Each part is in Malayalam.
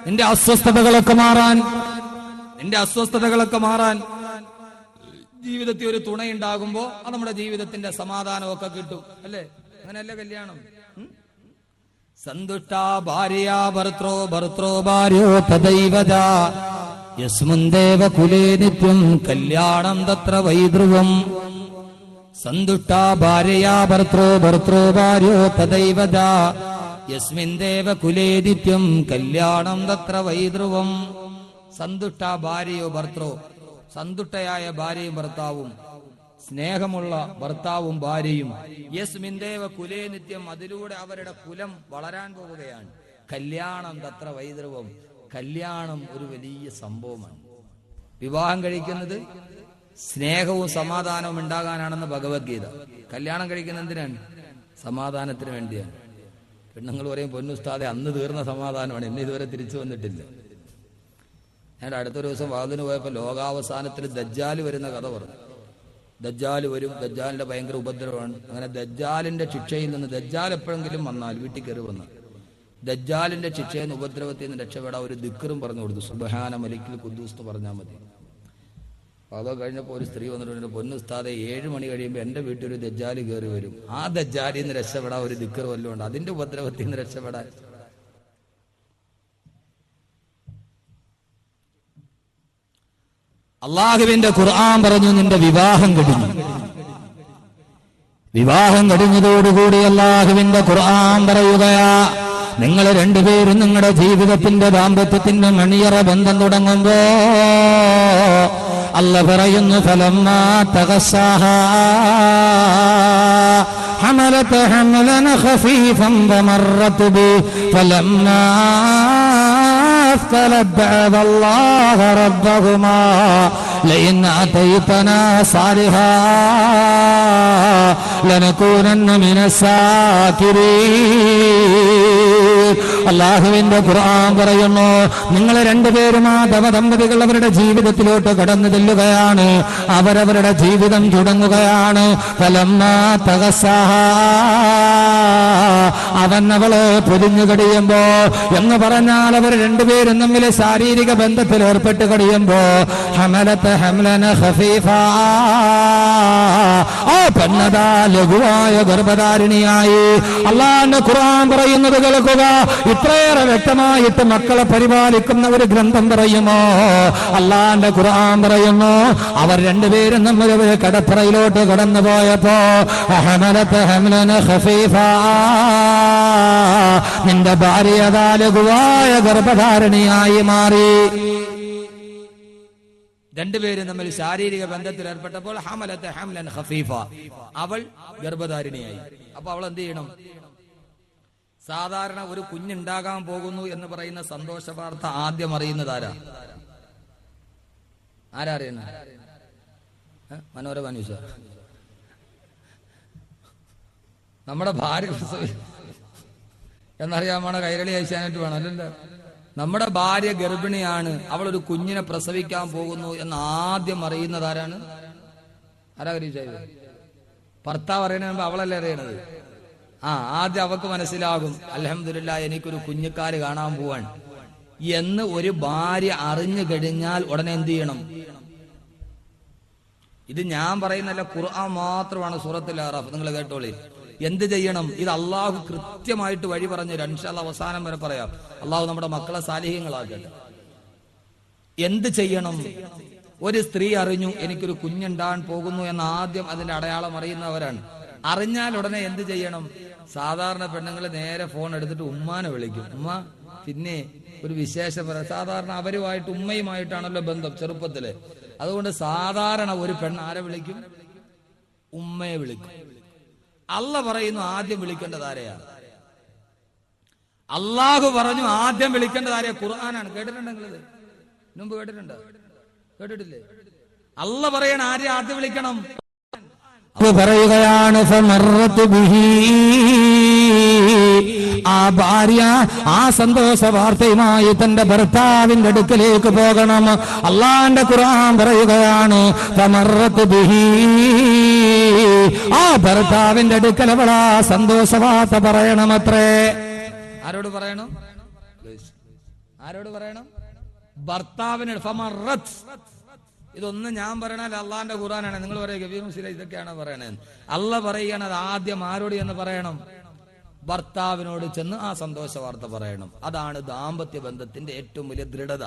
നിന്റെ അസ്വസ്ഥതകളൊക്കെ മാറാൻ ജീവിതത്തിൽ ഒരു തുണയുണ്ടാകുമ്പോ അത് നമ്മുടെ ജീവിതത്തിന്റെ സമാധാനമൊക്കെ കിട്ടും. അല്ലേ? അങ്ങനെയല്ലേ കല്യാണം? സന്തുഷ്ട ഭാര്യ ഭർത്രോ ഭർത്രോ ഭാര്യോ തദൈവജ യസ്മുൻദേവ കുലേ നിത്യം കല്യാണം തത്ര വൈധ്രുവം. സന്തുഷ്ട ഭാര്യ ഭർത്രോ ഭർത്രോ ഭാര്യോ തദൈവജ യസ്മിൻദേവ കുലേ നിത്യം കല്യാണം തത്ര വൈധ്രുവം. സന്തുഷ്ട ഭാര്യയോ ഭർത്രോ, സന്തുഷ്ടയായ ഭാര്യയും ഭർത്താവും, സ്നേഹമുള്ള ഭർത്താവും ഭാര്യയും, യസ്മിൻദേവ കുലേ നിത്യം, അതിലൂടെ അവരുടെ കുലം വളരാൻ പോവുകയാണ്. കല്യാണം തത്ര വൈദ്രവം, കല്യാണം ഒരു വലിയ സംഭവമാണ്. വിവാഹം കഴിക്കുന്നത് സ്നേഹവും സമാധാനവും ഉണ്ടാകാനാണെന്ന് ഭഗവത്ഗീത. കല്യാണം കഴിക്കുന്ന എന്തിനാണ്? സമാധാനത്തിന് വേണ്ടിയാണ്. പെണ്ണുങ്ങൾ പറയും പൊന്നുസ്താദെ അന്ന് തീർന്ന സമാധാനമാണ്, എന്നെ ഇതുവരെ തിരിച്ചു വന്നിട്ടില്ല. ഞാൻ അടുത്തൊരു ദിവസം വാതിന് പോയപ്പോൾ ലോകാവസാനത്തിൽ ദജ്ജാല് വരുന്ന കഥ പറഞ്ഞു. ദജ്ജാല് വരും, ദജ്ജാലിന്റെ ഭയങ്കര ഉപദ്രവമാണ്. അങ്ങനെ ദജ്ജാലിന്റെ ശിക്ഷയിൽ നിന്ന്, ദജ്ജാൽ എപ്പോഴെങ്കിലും വന്നാൽ വീട്ടിൽ കയറി വന്നാൽ ദജ്ജാലിന്റെ ശിക്ഷയിൽ നിന്ന്, ഉപദ്രവത്തിൽ നിന്ന് രക്ഷപ്പെടാൻ ഒരു ദിക്റും പറഞ്ഞു കൊടുത്തു. സുബ്ഹാന മലിക്കിൽ ഖുദ്ദൂസ് എന്ന് പറഞ്ഞാൽ മതി. അത് കഴിഞ്ഞപ്പോൾ ഒരു സ്ത്രീ വന്നിട്ടുണ്ട്, പൊന്നുസ്താദെ 7 മണി കഴിയുമ്പോൾ എന്റെ വീട്ടിൽ ഒരു ദജ്ജാല് കയറി വരും, ആ ദജ്ജാലിൽ നിന്ന് രക്ഷപ്പെടാൻ ഒരു ദിക്ർ വല്ലതും ഉണ്ട്, അതിന്റെ ഉപദ്രവത്തിൽ നിന്ന് രക്ഷപ്പെടാൻ. അള്ളാഹുവിന്റെ ഖുർആൻ പറഞ്ഞു, നിന്റെ വിവാഹം കഴിഞ്ഞു. വിവാഹം കഴിഞ്ഞതോടുകൂടി അള്ളാഹുവിന്റെ ഖുർആൻ പറയുകയാ, നിങ്ങൾ രണ്ടുപേരും നിങ്ങളുടെ ജീവിതത്തിന്റെ ദാമ്പത്യത്തിന്റെ മണിയറ ബന്ധം തുടങ്ങുമ്പോ അല്ലാഹ് പറയുന്നു, ഫലമ്മാ തഗസ്സാഹാ ഹമലത് ഹംലൻ ഖഫീഫൻ വമറത് ബി ഫലമ്മാ فلدعوا الله ربهما لئن آتيتنا صالحا لنكونن من الشاكرين. അല്ലാഹുവിന്റെ ഖുർആൻ പറയുന്നു, നിങ്ങൾ രണ്ടുപേരും ആ ദമ്പതികൾ അവരുടെ ജീവിതത്തിലോട്ട് കടന്നു ചെല്ലുകയാണ്, അവരവരുടെ ജീവിതം തുടങ്ങുകയാണ്. ഫലമ്മാ തഗസ്സാഹാ, അവൻ അവളെ പൊതിഞ്ഞു കഴിയുമ്പോ എന്ന് പറഞ്ഞാൽ അവർ രണ്ടുപേരും തമ്മിൽ ശാരീരിക ബന്ധത്തിൽ ഏർപ്പെട്ട് കഴിയുമ്പോ ഹമലത്ത് ഹംലന ഖഫീഫാ, ആ പെണ്ണതാ ലഘുവായ ഗർഭധാരിണിയായി. അല്ലാഹുവിന്റെ ഖുർആൻ പറയുന്നത് കേൾക്കുക, ഇത്രയേറെ വ്യക്തമായിട്ട് മക്കളെ പരിപാലിക്കുന്ന ഒരു ഗ്രന്ഥം പറയുമോ? അല്ലാഹുവിന്റെ ഖുർആൻ പറയുന്നു, അവർ രണ്ടുപേരും തമ്മിൽ ഒരു കടപ്പറയിലോട്ട് കടന്നു പോയപ്പോ ഹമലത്ത് ഹംലന ഖഫീഫാ, നിന്റെ ഭാര്യ ലഘുവായ ഗർഭധാരണിയായി മാറി. രണ്ടുപേരും തമ്മിൽ ശാരീരിക ബന്ധത്തിൽ ഏർപ്പെട്ടപ്പോൾ ഹമലത്ത് ഹംലൻ ഖഫീഫ, അവൾ ഗർഭധാരിണിയായി. അപ്പൊ അവൾ എന്ത് ചെയ്യണം? സാധാരണ ഒരു കുഞ്ഞുണ്ടാകാൻ പോകുന്നു എന്ന് പറയുന്ന സന്തോഷ വാർത്ത ആദ്യം അറിയുന്നത് ആരാ അറിയുന്ന? മനോരമ ന്യൂസ്. നമ്മുടെ ഭാര്യ എന്നറിയാമാണ്, കൈരളി ഏഷ്യാനെറ്റ് വേണം, അല്ലല്ലോ. നമ്മുടെ ഭാര്യ ഗർഭിണിയാണ്, അവൾ ഒരു കുഞ്ഞിനെ പ്രസവിക്കാൻ പോകുന്നു എന്ന് ആദ്യം അറിയുന്നത് ആരാണ്? ആരാ കരീഷായത്? ഭർത്താവ് അറിയണ അവളല്ലേ അറിയണത്? ആദ്യം അവക്ക് മനസ്സിലാകും, അൽഹംദുലില്ലാ എനിക്കൊരു കുഞ്ഞിക്കാല് കാണാൻ പോവാൻ എന്ന് ഒരു ഭാര്യ അറിഞ്ഞു കഴിഞ്ഞാൽ ഉടനെ എന്ത് ചെയ്യണം? ഇത് ഞാൻ പറയുന്നല്ല, ഖുർആൻ മാത്രമാണ്. സൂറത്തുൽ അറാഫ് നിങ്ങൾ കേട്ടോളി. എന്ത് ചെയ്യണം? ഇത് അള്ളാഹു കൃത്യമായിട്ട് വഴി പറഞ്ഞു. ഇൻഷാ അല്ലാഹ് അവസാനം വരെ പറയാം. അള്ളാഹു നമ്മുടെ മക്കളെ സാലിഹ്യങ്ങളാക്കട്ടെ. എന്ത് ചെയ്യണം? ഒരു സ്ത്രീ അറിഞ്ഞു എനിക്കൊരു കുഞ്ഞുണ്ടാകാൻ പോകുന്നു എന്ന് ആദ്യം അതിന്റെ അടയാളം അറിയുന്നവരാണ്. അറിഞ്ഞാൽ ഉടനെ എന്ത് ചെയ്യണം? സാധാരണ പെണ്ണുങ്ങൾ നേരെ ഫോൺ എടുത്തിട്ട് ഉമ്മാനെ വിളിക്കും. ഉമ്മ, പിന്നെ ഒരു വിശേഷം പറയാം. സാധാരണ അവരുമായിട്ട് ഉമ്മയുമായിട്ടാണല്ലോ ബന്ധം ചെറുപ്പത്തില്. അതുകൊണ്ട് സാധാരണ ഒരു പെണ്ണ് ആരെ വിളിക്കും? ഉമ്മയെ വിളിക്കും. അള്ളാഹ് പറയുന്നു ആദ്യം വിളിക്കേണ്ടത് ആരെയാണ്? അള്ളാഹു പറഞ്ഞു ആദ്യം വിളിക്കേണ്ടത് ആരെയാ? ഖുർആനാണ്. കേട്ടിട്ടുണ്ടോ നിങ്ങളിത്? മുമ്പ് കേട്ടിട്ടുണ്ടോ? കേട്ടിട്ടില്ലേ? അള്ളാഹ് പറയണ ആരെ ആദ്യം വിളിക്കണം? പറയുകയാണ്, ആ ഭാര്യ ആ സന്തോഷ വാർത്തയുമായി തന്റെ ഭർത്താവിന്റെ അടുക്കലേക്ക് പോകണം. അള്ളാന്റെ ഖുർആൻ പറയുകയാണ്, ആ ഭർത്താവിന്റെ അടുക്കൽ അവൾ ആ സന്തോഷ വാർത്ത പറയണമത്രേ. ആരോട് പറയണം? ആരോട് പറയണം? ഭർത്താവിനോട്. ഫമറത്ത്. ഇതൊന്നും ഞാൻ പറയണല്ല, അള്ളാന്റെ ഖുർആനാണ്. നിങ്ങൾ പറയുക ഗബീർ മുസ്ലിം ഇതൊക്കെയാണ് പറയണത്. അല്ല പറയുകയാണ് അത് ആദ്യം ആരോട് എന്ന് പറയണം? ഭർത്താവിനോട് ചെന്ന് ആ സന്തോഷ വാർത്ത പറയണം. അതാണ് ദാമ്പത്യ ബന്ധത്തിന്റെ ഏറ്റവും വലിയ ദൃഢത.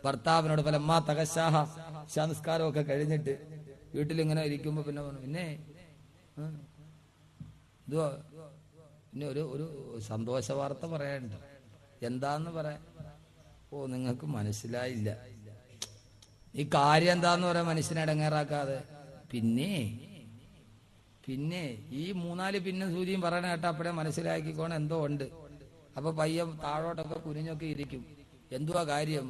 ഭർത്താവിനോട് ഫലമ്മാ തകശാഹ, സംസ്കാരമൊക്കെ കഴിഞ്ഞിട്ട് വീട്ടിലിങ്ങനെ ഇരിക്കുമ്പോ പിന്നെ ഇതുവാ പിന്നെ ഒരു സന്തോഷ വാർത്ത പറയാനുണ്ട്. എന്താന്ന് പറയാൻ? ഓ, നിങ്ങൾക്ക് മനസ്സിലായില്ല. ഈ കാര്യം എന്താന്ന് പറയാൻ മനുഷ്യനെ ഇടങ്ങേറാക്കാതെ പിന്നെ ഈ 3-4 പിന്നെ സൂചിയും പറയണ കേട്ടാ അപ്പഴേ മനസ്സിലാക്കിക്കോണം എന്തോ ഉണ്ട്. അപ്പൊ പയ്യം താഴോട്ടൊക്കെ കുനിഞ്ഞൊക്കെ ഇരിക്കും. എന്തുവാ കാര്യം?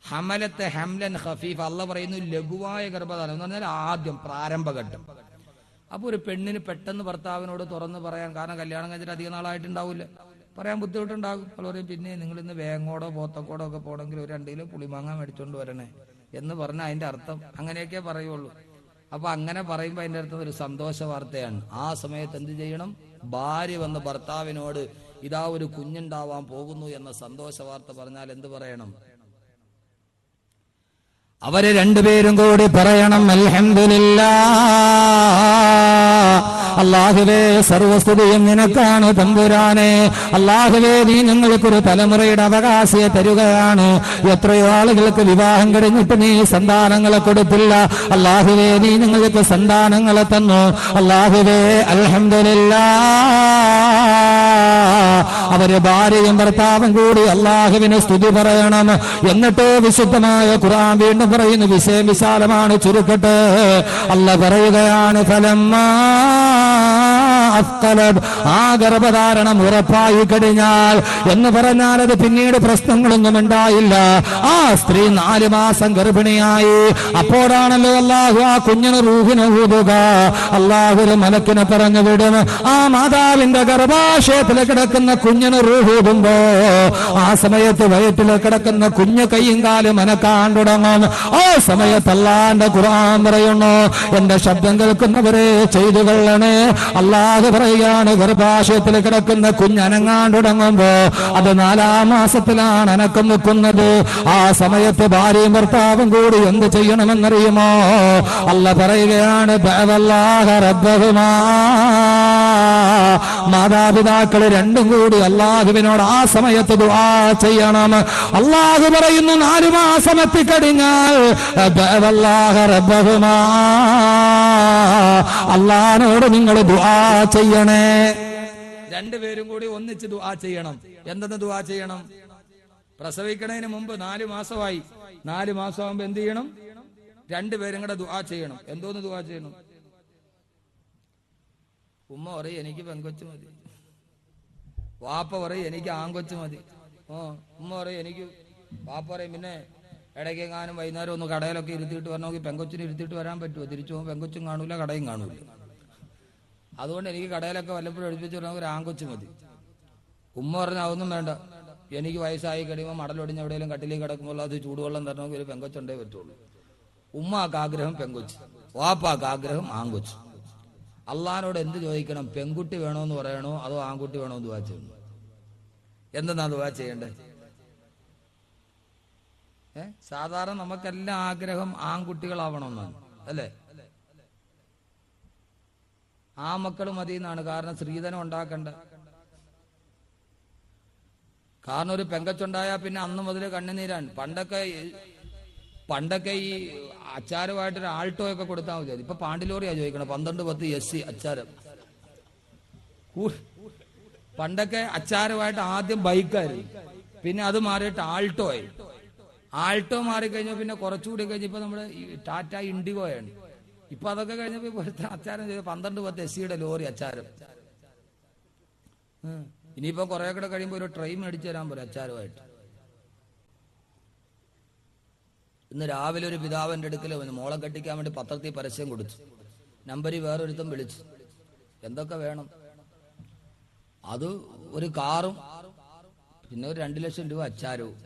ഹമലത്തെ ഹംലൻ ഖഫീഫ്. അള്ള പറയുന്നു ലഘുവായ ഗർഭധാരണം എന്ന് പറഞ്ഞാൽ ആദ്യം പ്രാരംഭഘട്ടം. അപ്പൊ ഒരു പെണ്ണിന് പെട്ടെന്ന് ഭർത്താവിനോട് തുറന്ന് പറയാൻ, കാരണം കല്യാണം കഴിഞ്ഞിട്ട് അധികം നാളായിട്ടുണ്ടാവില്ല, പറയാൻ ബുദ്ധിമുട്ടുണ്ടാകും. അവൾ പറയും പിന്നെ നിങ്ങൾ ഇന്ന് വേങ്ങോടോ പോത്തക്കോടോ ഒക്കെ പോകണമെങ്കിൽ ഒരു 2 കിലോ പുളിമാങ്ങ മേടിച്ചോണ്ട് വരണേ എന്ന് പറഞ്ഞാൽ അതിന്റെ അർത്ഥം അങ്ങനെയൊക്കെ പറയുള്ളൂ. അപ്പൊ അങ്ങനെ പറയുമ്പോ അതിന്റെ അർത്ഥം ഒരു സന്തോഷ വാർത്തയാണ്. ആ സമയത്ത് എന്ത് ചെയ്യണം? ഭാര്യ വന്ന് ഭർത്താവിനോട് ഇതാ ഒരു കുഞ്ഞുണ്ടാവാൻ പോകുന്നു എന്ന സന്തോഷ വാർത്ത പറഞ്ഞാൽ എന്ത് പറയണം? അവര് രണ്ടുപേരും കൂടി പറയണം അൽഹംദുലില്ലാഹ്, അല്ലാഹുവേ സർവസ്തുതിയും നിനക്കാണ് തമ്പുരാനെ. അല്ലാഹുവേ നീ ഞങ്ങൾക്കൊരു തലമുറയുടെ അവകാശിയെ തരുകയാണ്. എത്രയോ ആളുകൾക്ക് വിവാഹം കഴിഞ്ഞിട്ട് നീ സന്താനങ്ങളെ കൊടുത്തില്ല. അല്ലാഹുവേ നീ ഞങ്ങൾക്ക് സന്താനങ്ങളെ തന്നു. അല്ലാഹുവേ അൽഹംദുലില്ലാഹ്. അവര് ഭാര്യയും ഭർത്താവും കൂടി അല്ലാഹുവിനെ സ്തുതി പറയണം. എന്നിട്ട് വിശുദ്ധമായ ഖുർആൻ വീണ്ടും പറയുന്നു, വിഷയം വിശാലമാണ്, ചുരുക്കട്ടെ. അല്ല പറയുകയാണ് ഫലമ്മാ അഫ്ഖലത്, ആ ഗർഭധാരണം ഉറപ്പായി കഴിഞ്ഞാൽ എന്ന് പറഞ്ഞാൽ അത് പിന്നീട് പ്രശ്നങ്ങളൊന്നും ഉണ്ടായില്ല. ആ സ്ത്രീ 4 മാസം ഗർഭിണിയായി. അപ്പോഴാണല്ലോ അല്ലാഹു ആ കുഞ്ഞിന് റൂഹിനെ ഊതുക. അല്ലാഹു ഒരു മലക്കിനെ പറഞ്ഞു വിടും. ആ മാതാവിന്റെ ഗർഭാശയത്തിൽ കിടക്കുന്ന കുഞ്ഞിന് റൂഹ് ഊതുമ്പോ ആ സമയത്ത് വയറ്റിൽ കിടക്കുന്ന കുഞ്ഞ് കൈയും കാലും അനക്കാൻ തുടങ്ങും. ആ സമയത്ത് അല്ലാഹുവിന്റെ ഖുർആൻ പറയുന്നു, എന്റെ ശബ്ദം കേൾക്കുന്നവരെ ചെയ്തു കൊള്ളണേ. അല്ലാഹു പറയുകയാണ്, ഗർഭാശയത്തിൽ കിടക്കുന്ന കുഞ്ഞ് അനങ്ങാൻ തുടങ്ങുമ്പോ അത് 4-ാം മാസത്തിലാണ് അനക്കം വെക്കുന്നത്. ആ സമയത്ത് ഭാര്യയും ഭർത്താവും കൂടി എന്ത് ചെയ്യണമെന്നറിയുമോ? അല്ല പറയുകയാണ് ബഅദല്ലാഹ റബ്ബഹുമാ, മാതാപിതാക്കൾ രണ്ടും കൂടി അല്ലാഹുവിനോട് ആ സമയത്ത് ദുആ ചെയ്യണം. അല്ലാഹു പറയുന്നു 4 മാസം എത്തിക്കഴിഞ്ഞാൽ ബഅദല്ലാഹ റബ്ബഹുമാ, അല്ലാഹുവോട് നിങ്ങൾ ദുആ ചെയ്യണേ. രണ്ടുപേരും കൂടി ഒന്നിച്ച് ദുആ ചെയ്യണം. എന്തെന്ന് ദുആ ചെയ്യണം? പ്രസവിക്കണതിന് മുമ്പ് 4 മാസമായി. 4 മാസമാകുമ്പോ എന്ത് ചെയ്യണം? രണ്ടുപേരും കൂടെ ദുആ ചെയ്യണം. എന്തോന്ന് ദുആ ചെയ്യണം? ഉമ്മ പറയും എനിക്ക് പെങ്കൊച്ചു മതി, വാപ്പ പറയും എനിക്ക് ആങ്കൊച്ചു മതി. ഉമ്മ പറയും എനിക്ക്, വാപ്പ പറയും പിന്നെ ഇടയ്ക്കെങ്ങാനും വൈകുന്നേരം ഒന്ന് കടയിലൊക്കെ ഇരുത്തിയിട്ട് വരണമെങ്കിൽ പെങ്കൊച്ചിന് ഇരുത്തിയിട്ട് വരാൻ പറ്റുമോ? തിരിച്ചു പോകുമ്പോൾ പെങ്കൊച്ചും കാണൂല, കടയും കാണൂല. അതുകൊണ്ട് എനിക്ക് കടയിലൊക്കെ വല്ലപ്പോഴും എടുപ്പിച്ച് വരണമെങ്കിൽ ഒരു ആങ്കൊച്ചു മതി. ഉമ്മ പറഞ്ഞാൽ അതൊന്നും വേണ്ട, എനിക്ക് വയസ്സായി കഴിയുമ്പോൾ മടലൊടിഞ്ഞ് എവിടെയെങ്കിലും കട്ടിലേക്ക് കിടക്കുമ്പോൾ അത് ചൂടുവെള്ളം തരണമെങ്കിൽ ഒരു പെങ്കൊച്ചുണ്ടേ പറ്റുള്ളൂ. ഉമ്മാക്ക് ആഗ്രഹം പെങ്കൊച്ച്, വാപ്പാക്ക് ആഗ്രഹം ആങ്കൊച്ച്. അള്ളാഹിനോട് എന്ത് ചോദിക്കണം? പെൺകുട്ടി വേണോന്ന് പറയണോ അതോ ആൺകുട്ടി വേണോന്ന് ദുആ ചെയ്യണോ? എന്തെന്നാ ദുആ ചെയ്യണ്ടേ? സാധാരണ നമുക്കെല്ലാം ആഗ്രഹം ആൺകുട്ടികളാവണമെന്നാണ്, അല്ലേ? ആ മക്കൾ മതി എന്നാണ്. കാരണം സ്ത്രീധനം ഉണ്ടാക്കണ്ട. കാരണം ഒരു പെങ്കച്ചുണ്ടായാൽ പിന്നെ അന്ന് മുതൽ കണ്ണുനീരാണ്. പണ്ടൊക്കെ ഈ അച്ചാരമായിട്ടൊരു ആൾട്ടോ ഒക്കെ കൊടുത്താൽ മതി. ഇപ്പൊ പാണ്ടിലോറിയാ ചോദിക്കണം 12-10 SC അച്ചാരം. പണ്ടൊക്കെ അച്ചാരമായിട്ട് ആദ്യം ബൈക്കായിരുന്നു, പിന്നെ അത് മാറിയിട്ട് ആൾട്ടോ ആയി. ആൾട്ടോ മാറിക്കഴിഞ്ഞാൽ പിന്നെ കുറച്ചുകൂടി കഴിഞ്ഞപ്പോ നമ്മുടെ ടാറ്റ ഇൻഡിഗോയാണ്. ഇപ്പൊ അതൊക്കെ കഴിഞ്ഞപ്പോ അച്ചാരം ചെയ്ത് 12-10 SCയുടെ ലോറി അച്ചാരം. ഇനിയിപ്പോ കുറെ കൂടെ കഴിയുമ്പോ ഒരു ട്രെയിൻ മേടിച്ചു തരാൻ പോലെ അച്ചാരമായിട്ട്. ഇന്ന് രാവിലെ ഒരു പിതാവിന്റെ അടുക്കൽ മോളെ കെട്ടിക്കാൻ വേണ്ടി പത്രത്തിൽ പരസ്യം കൊടുത്തു. നമ്പരിൽ വേറൊരുത്തം വിളിച്ചു. എന്തൊക്കെ വേണം? അത് ഒരു കാറും പിന്നെ ഒരു 2 ലക്ഷം രൂപ അച്ചാരവും,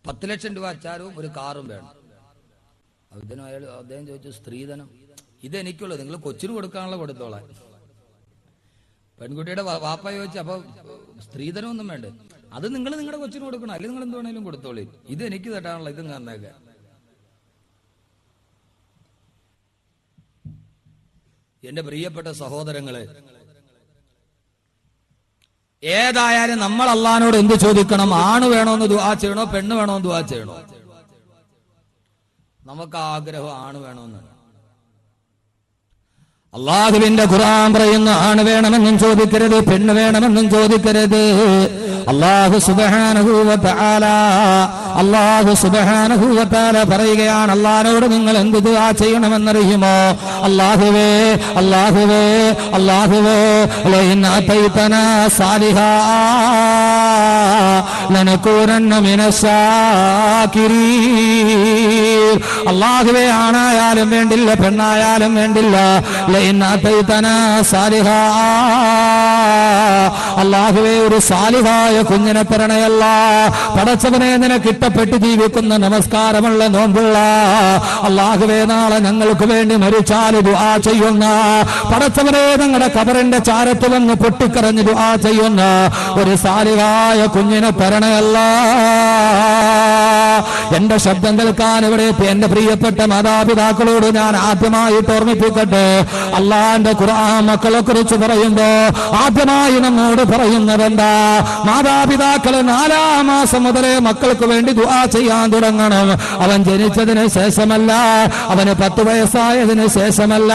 10 ലക്ഷം രൂപ അച്ചാരവും ഒരു കാറും വേണം. അദ്ദേഹം ചോദിച്ചു സ്ത്രീധനം. ഇതെനിക്കുള്ളൂ, നിങ്ങൾ കൊച്ചിന് കൊടുക്കാനുള്ള കൊടുത്തോളാം. പെൺകുട്ടിയുടെ വാപ്പ ചോദിച്ചു അപ്പൊ സ്ത്രീധനം ഒന്നും വേണ്ട, അത് നിങ്ങൾ നിങ്ങളുടെ കൊച്ചിന് കൊടുക്കണം, അല്ലെങ്കിൽ നിങ്ങൾ എന്ത് വേണേലും കൊടുത്തോളി. ഇത് എനിക്ക് തട്ടാനുള്ള ഇതും കാണുന്നേക്ക. എന്റെ പ്രിയപ്പെട്ട സഹോദരങ്ങളെ, ഏതായാലും നമ്മൾ അള്ളാഹിനോട് എന്ത് ചോദിക്കണം? ആണ് വേണോന്ന് ദുആ ചെയ്യണോ, പെണ്ണ് വേണോന്ന് ദുആ ചെയ്യണോ? നമുക്ക് ആഗ്രഹം ആണ് വേണമെന്നാണ്. അള്ളാഹുവിന്റെ ഖുർആൻ പറയുന്നു, ആണ് വേണമെന്നും ചോദിക്കരുത്, പെണ്ണ് വേണമെന്നും ചോദിക്കരുത്. അള്ളാഹു സുബ്ഹാനഹു വ തആല പറയുകയാണ്, അള്ളാഹിനോട് നിങ്ങൾ എന്ത് ദുആ ചെയ്യണമെന്നറിയുമോ? അല്ലാഹുവേ അല്ലാഹുവേ അല്ലാഹുവേ ലഇൻ അതൈതനാ സാലിഹാ ലനകൂനന്ന മിനശ്ശാകിരീൻ. അല്ലാഹുവേ, ആണായാലും വേണ്ടില്ല, പെണ്ണായാലും വേണ്ടില്ല, ലഇൻ അതൈതനാ സാലിഹാ, അല്ലാഹുവേ ഒരു സാലിഹായ കുഞ്ഞിനെ തരണയല്ല. പടച്ചവനെ, നിനക്ക് ഇഷ്ടപ്പെട്ട് ജീവിക്കുന്ന നമസ്കാരമുള്ള നോമ്പുള്ള അല്ലാഹുവേ, നാളെ ഞങ്ങൾക്ക് വേണ്ടി മരിച്ചാൽ ദുആ ചെയ്യുന്ന പടച്ചവനെ, ഞങ്ങളുടെ ഖബറിന്റെ ചാരത്ത് വന്ന് പൊട്ടിക്കരഞ്ഞ് ദുആ ചെയ്യുന്ന ഒരു സാലിഹായ കുഞ്ഞിനെ തരണയല്ല. എന്റെ ശബ്ദം കേൾക്കാൻ ഇവിടെ എന്റെ പ്രിയപ്പെട്ട മാതാപിതാക്കളോട് ഞാൻ ആദ്യമായിട്ട് ഓർമ്മിപ്പിക്കട്ടെ, അള്ളാന്റെ ഖുർആൻ മക്കളെ കുറിച്ച് പറയുമ്പോ ആദ്യമായി നമ്മോട് പറയുന്നതെന്താ? മാതാപിതാക്കളെ 4-ാം മാസം മുതലേ മക്കൾക്ക് വേണ്ടി ദുആ ചെയ്യാൻ തുടങ്ങണം. അവൻ ജനിച്ചതിന് ശേഷമല്ല, അവന് 10 വയസ്സായതിന് ശേഷമല്ല,